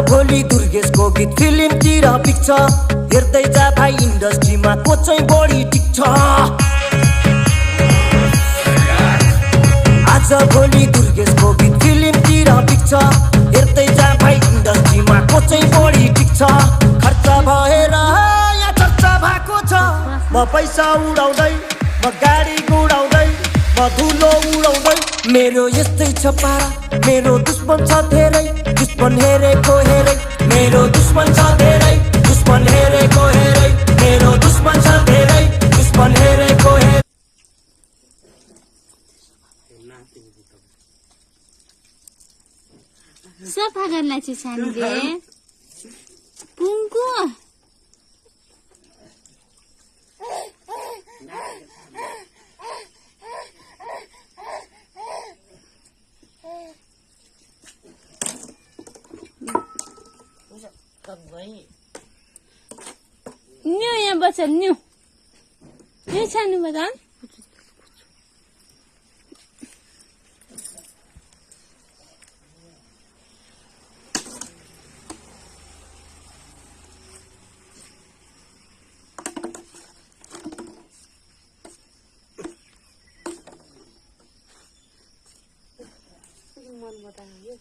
भोलि दुर्गेशको गीत फिल्मतिर पिक्छ हेर्दै जा भाइ इन्डस्ट्रीमा को चाहिँ बढी टिक्छ आज भोलि दुर्गेशको गीत फिल्मतिर पिक्छ हेर्दै जा भाइ इन्डस्ट्रीमा को चाहिँ बढी टिक्छ खर्च भएर यहाँ चर्चा भएको छ म पैसा उडाउँदै म गाडी गुडाउँदै म धुलो उडाउँदै मेरो यस्तै छ पारा मेरो दुश्मन छ धेरै दुश्मन हेरेको हेरै मेरो दुश्मन छ धेरै दुश्मन हेरेको हेरै मेरो दुश्मन छ धेरै दुश्मन हेरेको हेरै सफा गर्न चाहिँ सानीले पुङ्को न्यू यहाँ बस्छ न्यू यो सानो बदा मन बतायो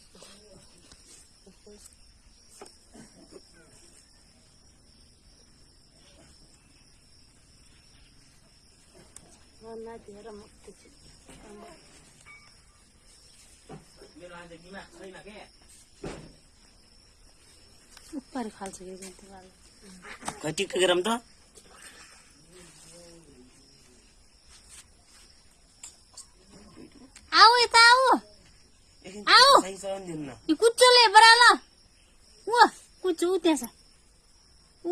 धेरै मस्त छ मेरो आज दिमाग छैन के ऊपर खाल्छ के जन्ती वाला कति ग्राम त आऊ यता आऊ आऊ यो कुच्चोले बराल उ कुच्चो त्यहाँ छ उ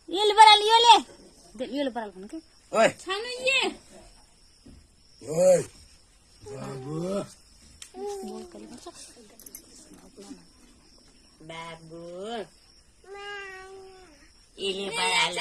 यसले बराल योले बराल भन्नु के ओइ छानु ये ओइ बाबु बाबु इले बराल